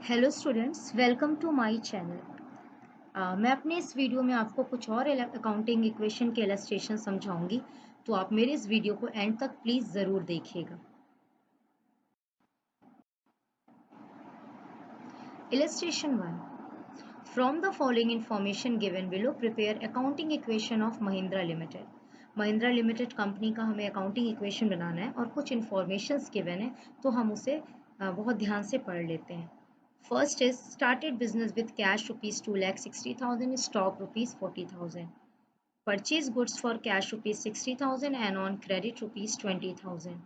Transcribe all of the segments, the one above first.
Hello students, welcome to my channel. मैं अपने इस वीडियो में आपको कुछ और अकाउंटिंग इक्वेशन के इलस्ट्रेशन समझाऊंगी, तो आप मेरे इस वीडियो को एंड तक प्लीज़ ज़रूर देखिएगा। Illustration 1। From the following information given below prepare accounting equation of Mahindra limited. Mahindra limited company का हमें अकाउंटिंग इक्वेशन बनाना है और कुछ इंफॉर्मेशंस गिवन है, तो हम उसे बहुत ध्यान से पढ़ लेते हैं। First is started business with cash rupees 2,60,000, stock rupees 40,000. Purchase goods for cash rupees 60,000 and on credit rupees 20,000.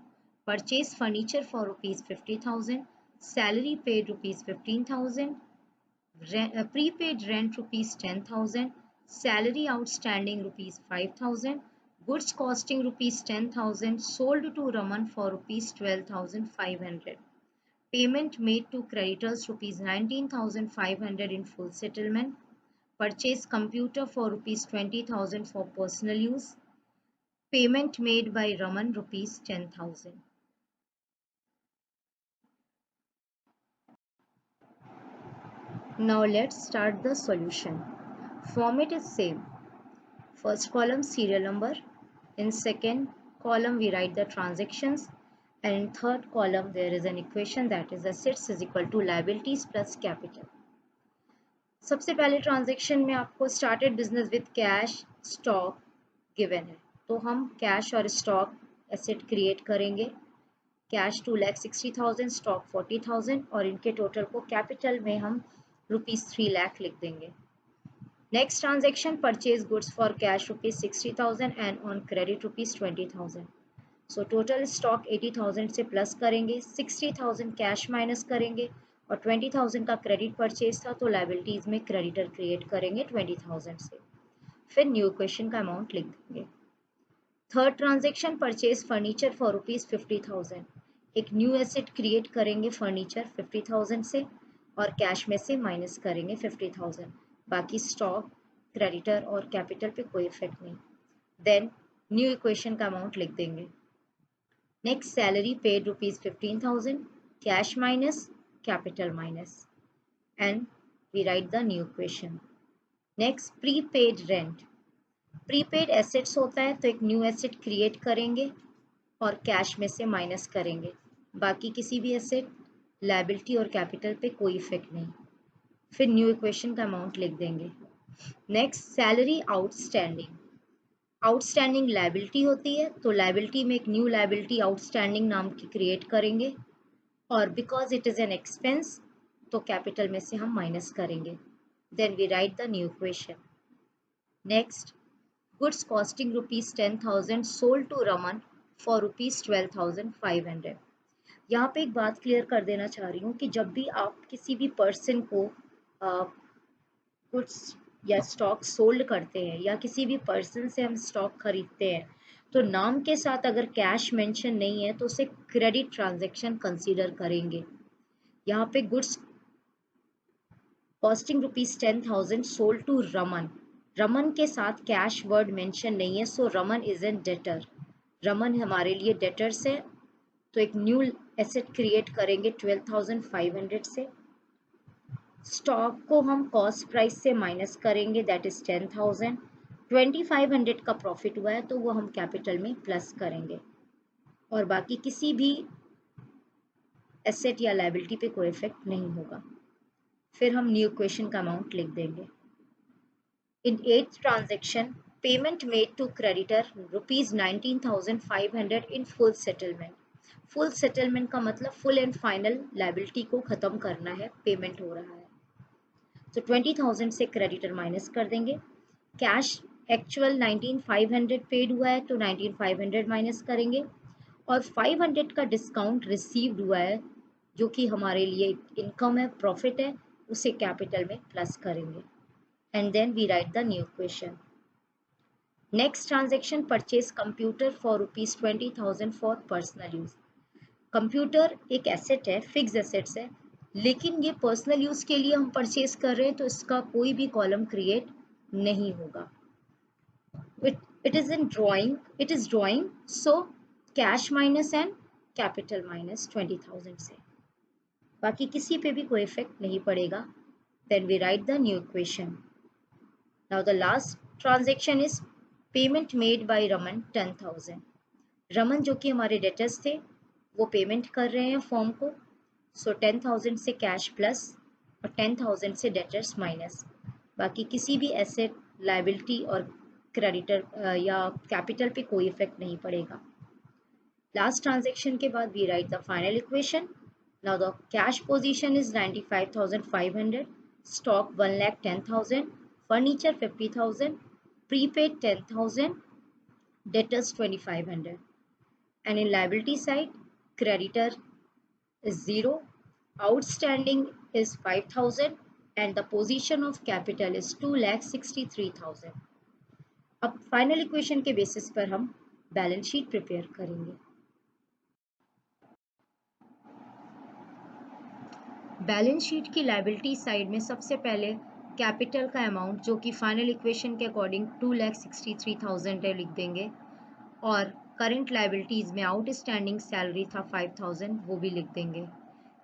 Purchase furniture for rupees 50,000. Salary paid rupees 15,000. Prepaid rent rupees 10,000. Salary outstanding rupees 5,000. Goods costing rupees 10,000 sold to Raman for rupees 12,500. Payment made to creditors rupees 19,500 in full settlement. Purchase computer for rupees 20,000 for personal use. Payment made by Raman rupees 10,000. Now let's start the solution. Format is same. First column serial number. In second column we write the transactions. And in third column there is an equation, that is assets is equal to liabilities plus capital. सबसे पहले transaction में आपको started business with cash stock given है, तो हम cash और stock asset create करेंगे। Cash 2,60,000, stock 40,000 और इनके टोटल को कैपिटल में हम रुपीज 3 लाख लिख देंगे। Next transaction purchase goods for cash rupees 60,000 and on credit rupees 20,000। So total stock 80,000 से प्लस करेंगे, 60,000 कैश माइनस करेंगे और 20,000 का क्रेडिट परचेज था, तो लायबिलिटीज में क्रेडिटर क्रिएट करेंगे 20,000 से। फिर न्यू इक्वेशन का अमाउंट लिख देंगे। Third transaction purchase furniture for rupees 50,000। एक न्यू एसेट क्रिएट करेंगे फर्नीचर 50,000 से और कैश में से माइनस करेंगे 50,000। बाकी स्टॉक, क्रेडिटर और कैपिटल पे कोई इफेक्ट नहीं। देन न्यू इक्वेशन का अमाउंट लिख देंगे। Next, salary paid rupees 15,000, cash minus, capital minus, and we write the new equation. Next, prepaid rent. Prepaid assets होता है, तो एक new asset create करेंगे और cash में से minus करेंगे। बाकी किसी भी asset, liability और capital पे कोई effect नहीं। फिर new equation का amount लिख देंगे। Next, salary outstanding. Outstanding liability होती है, तो लायबिलिटी में एक न्यू लायबिलिटी आउटस्टैंडिंग नाम की क्रिएट करेंगे और because it is an expense तो कैपिटल में से हम माइनस करेंगे। Then we write the new equation. Next, goods costing rupees 10,000 sold to Raman for rupees 12,500। यहाँ पे एक बात क्लियर कर देना चाह रही हूँ कि जब भी आप किसी भी पर्सन को गुड्स या स्टॉक सोल्ड करते हैं या किसी भी पर्सन से हम स्टॉक खरीदते हैं, तो नाम के साथ अगर कैश मेंशन नहीं है तो उसे क्रेडिट ट्रांजैक्शन कंसीडर करेंगे। यहाँ पे goods costing rupees 10,000 sold to Raman, Raman के साथ कैश वर्ड मेंशन नहीं है, so Raman is an debtor. Raman हमारे लिए डेटर्स है, तो एक न्यू एसेट क्रिएट करेंगे 12,500 से। स्टॉक को हम कॉस्ट प्राइस से माइनस करेंगे, दैट इज 10,000। 2,500 का प्रॉफिट हुआ है तो वो हम कैपिटल में प्लस करेंगे और बाकी किसी भी एसेट या लायबिलिटी पे कोई इफेक्ट नहीं होगा। फिर हम न्यू इक्वेशन का अमाउंट लिख देंगे। In 8th transaction payment made to creditor rupees 19,500 in full settlement. Full settlement का मतलब फुल एंड फाइनल लायबिलिटी को खत्म करना है, पेमेंट हो रहा है, तो 20,000 से क्रेडिटर माइनस कर देंगे। कैश एक्चुअल 19,500 पेड हुआ है तो 19,500 माइनस करेंगे और 500 का डिस्काउंट रिसीव्ड हुआ है जो कि हमारे लिए इनकम है, प्रॉफिट है, उसे कैपिटल में प्लस करेंगे and then we write the new equation. Next transaction purchase computer for rupees 20,000 for personal use. Computer एक एसेट है, फिक्स एसेट्स है, लेकिन ये पर्सनल यूज के लिए हम परचेज कर रहे हैं तो इसका कोई भी कॉलम क्रिएट नहीं होगा। It is in drawing, it is drawing, so cash minus and capital minus 20,000 से। बाकी किसी पे भी कोई इफेक्ट नहीं पड़ेगा. Then we write the new equation. Now the last transaction is payment made by Raman 10,000. Raman जो कि हमारे डेटर्स थे वो पेमेंट कर रहे हैं फॉर्म को. सो 10,000 से कैश प्लस और 10,000 से डेटर्स माइनस. बाकी किसी भी एसेट, लायबिलिटी और क्रेडिटर या कैपिटल पे कोई इफेक्ट नहीं पड़ेगा. लास्ट ट्रांजेक्शन के बाद we write the final equation. Now the cash position is 95,500, stock 1,10,000, furniture 50,000, prepaid 10,000, debtors 2,500. And in liability side, creditor is 0, outstanding is 5,000 and the position of capital is 2,63,000. अब final equation के basis पर हम balance sheet prepare करेंगे. Balance sheet की liability side में सबसे पहले capital का अमाउंट जो कि फाइनल इक्वेशन के अकॉर्डिंग 2,63,000 है लिख देंगे. और करंट लायबिलिटीज़ में आउटस्टैंडिंग सैलरी था 5,000, वो भी लिख देंगे.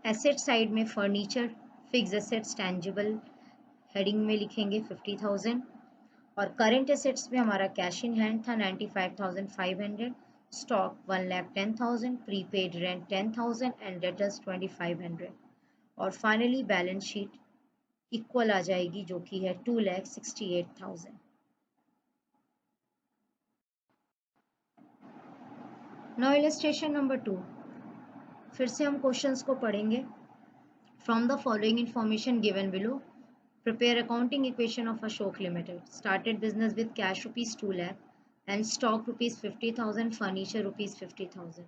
एसेट साइड में furniture, fix assets, tangible heading में लिखेंगे 50,000. और करंट एसेट्स में हमारा कैश इन हैंड था 95,500, stock 1,10,000, prepaid rent 10,000 and debtors 2,500. और फाइनली बैलेंस शीट इक्वल आ जाएगी जो कि है 2,68,000. Now illustration number 2. फिर से हम क्वेश्चंस को पढ़ेंगे. From the following information given below, prepare accounting equation of Ashok limited. Started business with cash ₹2 lakh and stock ₹50,000, furniture ₹50,000.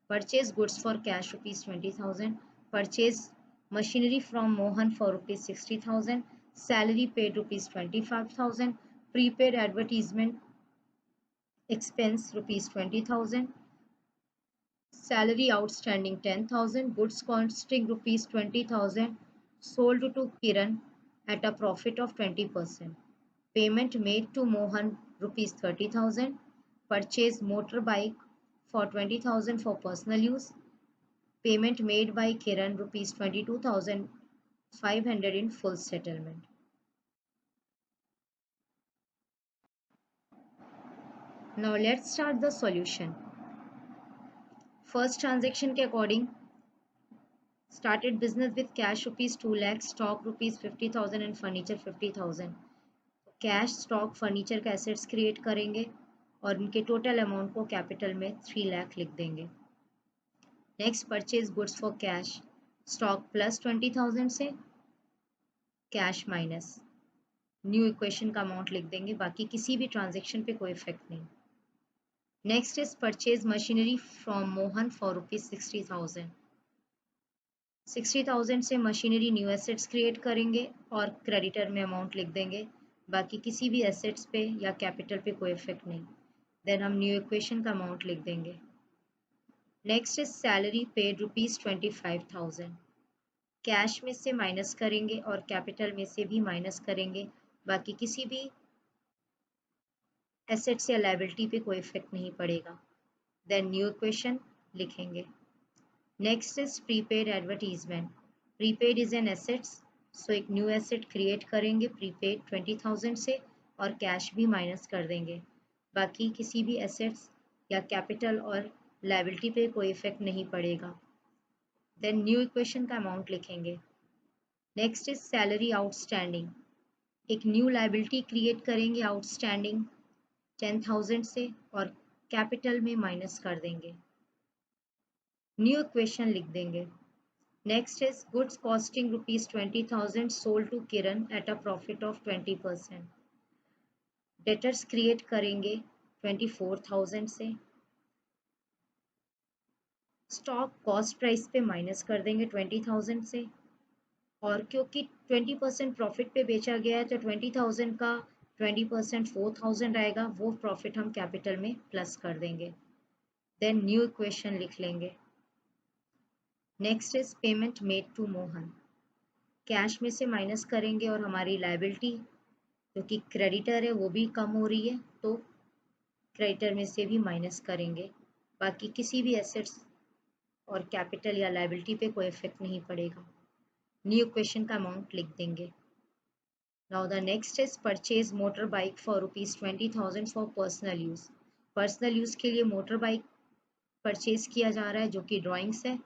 Purchase goods for cash ₹20,000. Purchase machinery from Mohan for ₹60,000. Salary paid ₹25,000. Prepaid advertisement expense ₹20,000. Salary outstanding 10,000. Goods costing ₹20,000. Sold to Kiran at a profit of 20%. Payment made to Mohan ₹30,000. Purchase motorbike for 20,000 for personal use. Payment made by Kiran ₹22,500 in full settlement. Now let's start the solution. First transaction के according, started business with cash ₹2 lakh, stock ₹50,000 and furniture 50,000. Cash, stock, furniture का assets create करेंगे और उनके total amount को capital में 3 लाख लिख देंगे. Next purchase goods for cash, stock plus 20,000 से कैश माइनस, न्यू इक्वेशन का अमाउंट लिख देंगे. बाकी किसी भी ट्रांजेक्शन पे कोई इफेक्ट नहीं. Next is purchase machinery from Mohan for ₹60,000. 60,000 से मशीनरी न्यू एसेट्स क्रिएट करेंगे और क्रेडिटर में अमाउंट लिख देंगे. बाकी किसी भी एसेट्स पे या कैपिटल पे कोई इफेक्ट नहीं. देन हम न्यू इक्वेशन का अमाउंट लिख देंगे. Next is salary paid ₹25,000. Cash में से माइनस करेंगे और कैपिटल में से भी माइनस करेंगे. बाकी किसी भी एसेट्स या लायबिलिटी पे कोई इफेक्ट नहीं पड़ेगा. देन न्यू इक्वेशन लिखेंगे. Next is prepaid advertisement. Prepaid is an assets, so एक न्यू एसेट क्रिएट करेंगे प्रीपेड 20,000 से और कैश भी माइनस कर देंगे. बाकी किसी भी एसेट्स या कैपिटल और लायबिलिटी पे कोई इफेक्ट नहीं पड़ेगा. देन न्यू इक्वेशन का अमाउंट लिखेंगे. Next is salary outstanding. एक न्यू लायबिलिटी क्रिएट करेंगे आउटस्टैंडिंग 10,000 से और कैपिटल में माइनस कर देंगे. न्यू इक्वेशन लिख देंगे. Next is goods costing ₹20,000 sold to Kiran at a profit of 20%. Debtors create करेंगे 24,000 से. स्टॉक कॉस्ट प्राइस पे माइनस कर देंगे 20,000 से और क्योंकि 20% प्रॉफिट पे बेचा गया है तो 20,000 का 20% 4,000 आएगा. वो प्रॉफिट हम कैपिटल में प्लस कर देंगे. देन न्यू इक्वेशन लिख लेंगे. Next is payment made to Mohan. Cash में से माइनस करेंगे और हमारी लायबिलिटी जो कि क्रेडिटर है वो भी कम हो रही है तो क्रेडिटर में से भी माइनस करेंगे. बाकी किसी भी एसेट्स और कैपिटल या लायबिलिटी पे कोई इफेक्ट नहीं पड़ेगा. न्यू इक्वेशन का अमाउंट लिख देंगे। Now the next is purchase motor bike for ₹20,000 for personal use. Personal use के लिए मोटर बाइक परचेज किया जा रहा है जो कि ड्राइंग्स है।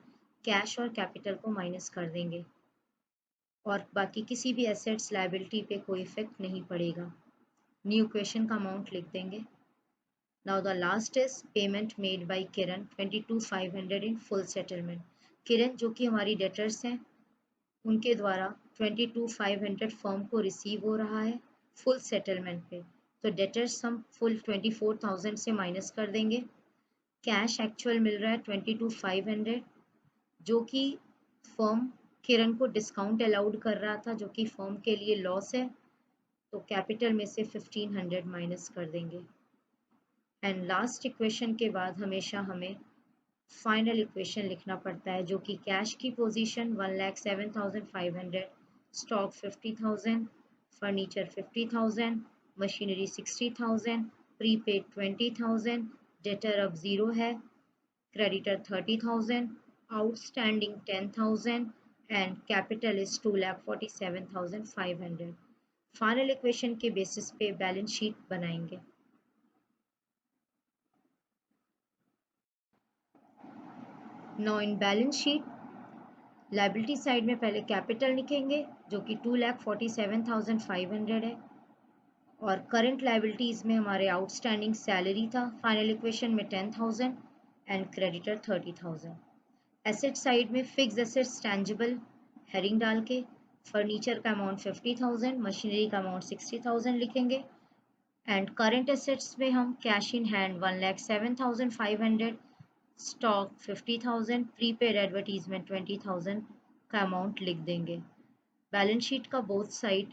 कैश और कैपिटल को माइनस कर देंगे और बाकी किसी भी एसेट्स लायबिलिटी पे कोई इफेक्ट नहीं पड़ेगा। न्यू इक्वेशन का अमाउंट लिख देंगे। Now the last is payment made by Kiran 22,500 in full settlement. किरण जो कि हमारी डेटर्स हैं उनके द्वारा 22,500 फर्म को रिसीव हो रहा है फुल सेटलमेंट पे। तो डेटर्स हम फुल 24,000 से माइनस कर देंगे। कैश एक्चुअल मिल रहा है 22,500 जो कि फर्म किरण को डिस्काउंट अलाउड कर रहा था जो कि फर्म के लिए लॉस है। तो कैपिटल में से 1,500 माइनस कर देंगे। एंड लास्ट इक्वेशन के बाद हमेशा हमें फाइनल इक्वेशन लिखना पड़ता है जो कि कैश की position 1,07,500, stock 50,000, furniture 50,000, machinery 60,000, prepaid 20,000, debtor अब 0 है, creditor 30,000, outstanding 10,000 and capital is 2,47,500। Final equation के बेसिस पे बैलेंस शीट बनाएंगे। Now in balance sheet liability side में पहले कैपिटल लिखेंगे जो कि 2,47,500 है और करंट लायबिलिटीज में हमारे आउटस्टैंडिंग सैलरी था फाइनल इक्वेशन में 10,000 एंड क्रेडिटर 30,000। एसेट साइड में फिक्स एसेट्स टैंजिबल हेडिंग डाल के फर्नीचर का अमाउंट 50,000, मशीनरी का अमाउंट 60,000 लिखेंगे एंड करंट एसेट्स में हम cash in hand 1,07,500, stock 50,000, prepaid advertisement 20,000 का अमाउंट लिख देंगे। बैलेंस शीट का बोथ साइड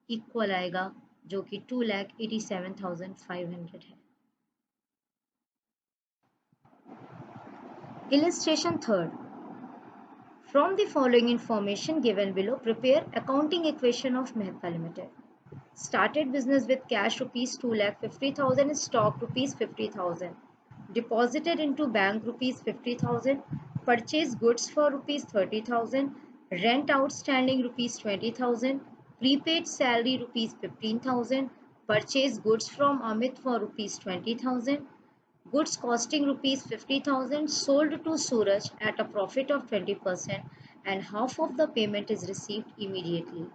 इक्वल आएगा जो कि 2,87,500 है। Illustration third, from the following information given below prepare accounting equation of Mehta limited. Started business with cash rupees 2,50,000, stock rupees 50,000, deposited into bank rupees 50,000, purchased goods for rupees 30,000, rent outstanding rupees 20,000, prepaid salary rupees 15,000, purchased goods from Amit for rupees 20,000, goods costing rupees 50,000 sold to Suraj at a profit of 20% and half of the payment is received immediately.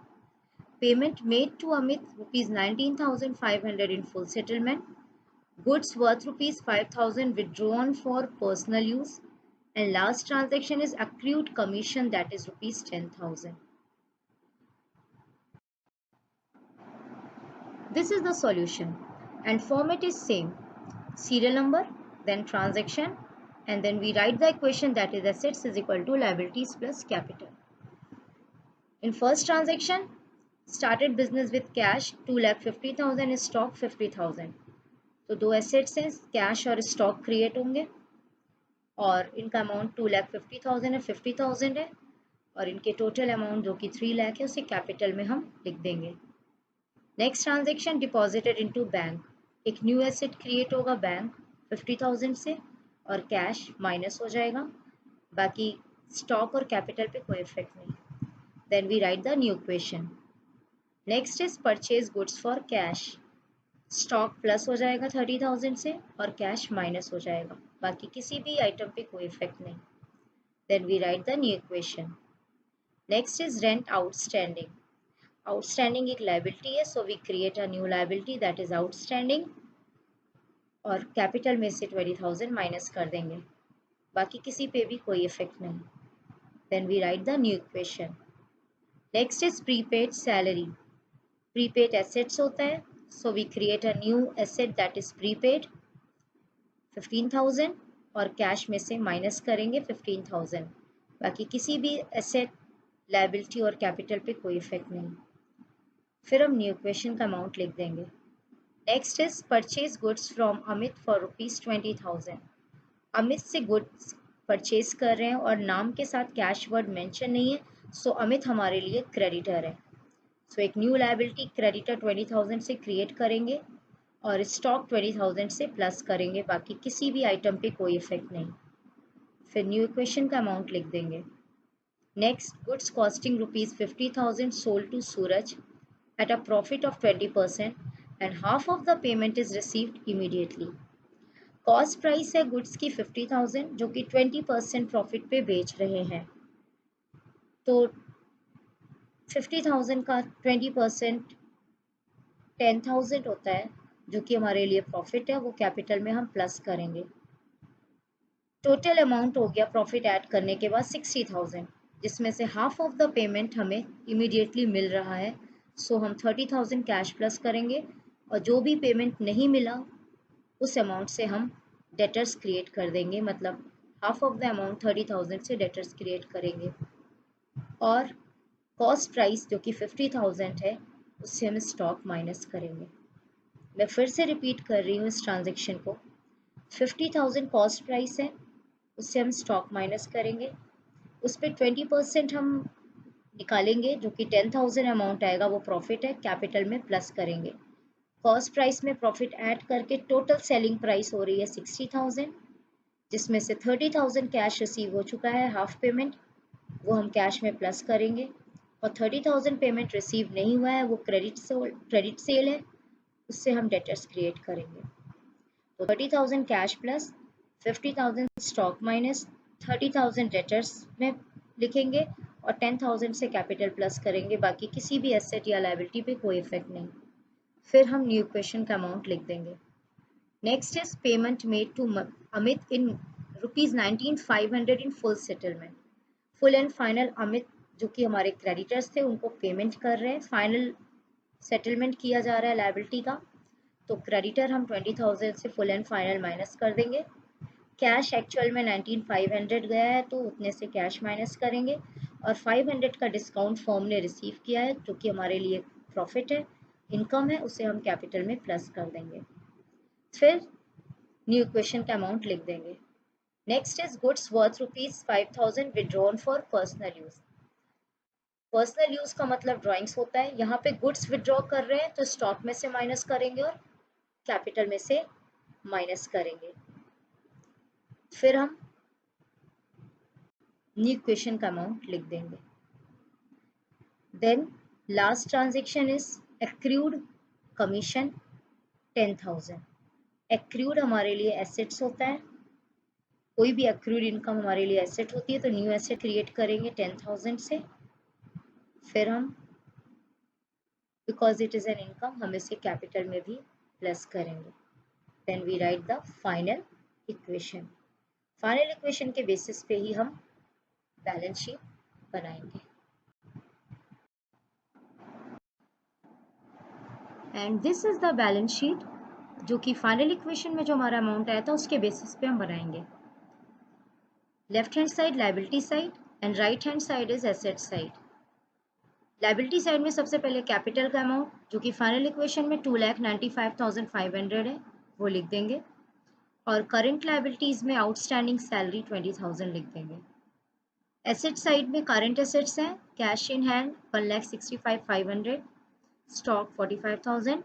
Payment made to Amit rupees 19,500 in full settlement, goods worth rupees 5,000 withdrawn for personal use, and last transaction is accrued commission that is rupees 10,000. This is the solution and format is same, serial number, then transaction, and then we write the equation that is assets is equal to liabilities plus capital. In first transaction, started business with cash 2,50,000, stock 50,000। तो दो assets हैं, cash और stock create होंगे और इनका amount 2,50,000 है, 50,000 है और इनके टोटल अमाउंट जो कि 3 लाख है उसे कैपिटल में हम लिख देंगे। Next transaction deposited into bank, एक न्यू एसेट क्रिएट होगा बैंक 50,000 से और कैश माइनस हो जाएगा, बाकी स्टॉक और कैपिटल पे कोई इफेक्ट नहीं। Then we write the new equation. Next is purchase goods for cash, stock plus हो जाएगा 30,000 से और कैश माइनस हो जाएगा, बाकी किसी भी आइटम पे कोई इफेक्ट नहीं। Then we write the new equation. Next is rent outstanding, outstanding एक लायबिलिटी है so we create a new liability that is outstanding और कैपिटल में से 20,000 माइनस कर देंगे, बाकी किसी पे भी कोई इफेक्ट नहीं। Then we write the new equation. Next is prepaid salary, prepaid assets होता है so we create a new asset that is prepaid 15,000 और कैश में से माइनस करेंगे 15,000, बाकी किसी भी एसेट लायबिलिटी और कैपिटल पे कोई इफेक्ट नहीं। फिर हम न्यू इक्वेशन का अमाउंट लिख देंगे। Next is purchase goods from Amit for rupees 20,000, Amit से गुड्स परचेज कर रहे हैं और नाम के साथ कैश वर्ड मेंशन नहीं है सो अमित हमारे लिए क्रेडिटर है। सो एक न्यू लायबिलिटी क्रेडिटर 20,000 से क्रिएट करेंगे और स्टॉक 20,000 से प्लस करेंगे, बाकी किसी भी आइटम पे कोई इफेक्ट नहीं। फिर न्यू इक्वेशन का अमाउंट लिख देंगे। Next, goods costing rupees 50,000 sold to Suraj at a profit of 20% and half of the payment is received immediately. Cost price है गुड्स की 50,000 जो कि 20% प्रॉफिट पे बेच रहे हैं, तो 50,000 का 20% 10,000 होता है जो कि हमारे लिए प्रॉफिट है, वो कैपिटल में हम प्लस करेंगे। टोटल अमाउंट हो गया प्रॉफिट ऐड करने के बाद 60,000, जिसमें से हाफ ऑफ द पेमेंट हमें इमीडिएटली मिल रहा है, सो हम 30,000 कैश प्लस करेंगे और जो भी पेमेंट नहीं मिला उस अमाउंट से हम डेटर्स क्रिएट कर देंगे, मतलब हाफ ऑफ द अमाउंट 30,000 से डेटर्स क्रिएट करेंगे और कॉस्ट प्राइस जो कि 50,000 है उससे हम स्टॉक माइनस करेंगे। मैं फिर से रिपीट कर रही हूँ इस ट्रांजेक्शन को। 50,000 कॉस्ट प्राइस है, उससे हम स्टॉक माइनस करेंगे, उस पर 20% हम निकालेंगे जो कि 10,000 अमाउंट आएगा, वो प्रॉफिट है, कैपिटल में प्लस करेंगे। कॉस्ट प्राइस में प्रॉफिट ऐड करके टोटल सेलिंग प्राइस हो रही है 60,000, जिसमें से 30,000 कैश रिसीव हो चुका है, हाफ पेमेंट, वो हम कैश में प्लस करेंगे और 30,000 पेमेंट रिसीव नहीं हुआ है, वो क्रेडिट सेल है, उससे हम डेटर्स क्रिएट करेंगे। तो 30,000 cash plus 50,000 stock minus 30,000 debtors में लिखेंगे और 10,000 से कैपिटल प्लस करेंगे, बाकी किसी भी एसेट या लायबिलिटी पे कोई इफेक्ट नहीं। फिर हम न्यू इक्वेशन का अमाउंट लिख देंगे। Next is payment made to Amit in ₹19,500 in full settlement. Full and final Amit जो कि हमारे क्रेडिटर्स थे उनको पेमेंट कर रहे हैं, फाइनल सेटलमेंट किया जा रहा है लायबिलिटी का, तो क्रेडिटर हम 20,000 से फुल एंड फाइनल माइनस कर देंगे। कैश एक्चुअल में 19,500 गया है तो उतने से कैश माइनस करेंगे और 500 का डिस्काउंट फर्म ने रिसीव किया है जो कि हमारे लिए प्रॉफिट है, इनकम है, उसे हम कैपिटल में प्लस कर देंगे। फिर न्यू इक्वेशन का अमाउंट लिख देंगे। Next is goods worth ₹5,000 withdrawn for personal use. Personal use का मतलब ड्राइंग्स होता है, यहाँ पे गुड्स विड्रॉ कर रहे हैं तो स्टॉक में से माइनस करेंगे और कैपिटल में से माइनस करेंगे। फिर हम न्यू इक्वेशन का अमाउंट लिख देंगे। Then last transaction is accrued commission 10,000। Accrued हमारे लिए एसेट्स होता है, कोई भी एक्रूड इनकम हमारे लिए एसेट होती है, तो न्यू एसेट क्रिएट करेंगे 10,000 से। फिर हम because it is an income हम इसे कैपिटल में भी प्लस करेंगे। Then we write the final equation. Final equation के बेसिस पे ही हम बैलेंस शीट बनाएंगे। And this is the balance sheet जो कि फाइनल इक्वेशन में जो हमारा अमाउंट आया था उसके बेसिस पे हम बनाएंगे। Left hand side liability side and right hand side is asset side. Liability side में सबसे पहले कैपिटल का अमाउंट जो कि फाइनल इक्वेशन में 2,95,500 है वो लिख देंगे और करंट लायबिलिटीज में आउटस्टैंडिंग सैलरी 20,000 लिख देंगे। एसेट साइड में करंट एसेट्स हैं, cash in hand 1,65,500, stock 45,000,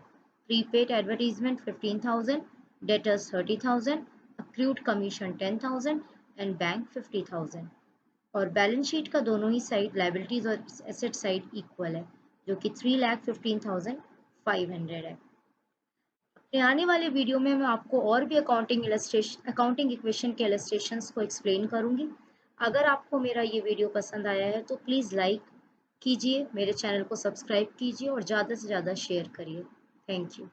prepaid advertisement 15,000, debtors 30,000, accrued commission 10,000 and bank 50,000। और बैलेंस शीट का दोनों ही साइड लायबिलिटीज और एसेट साइड इक्वल है जो कि 3,15,500 है। अपने आने वाले वीडियो में मैं आपको और भी अकाउंटिंग इक्वेशन के इलस्ट्रेशंस को एक्सप्लेन करूंगी। अगर आपको मेरा ये वीडियो पसंद आया है तो प्लीज़ लाइक कीजिए, मेरे चैनल को सब्सक्राइब कीजिए और ज़्यादा से ज़्यादा शेयर करिए। Thank you.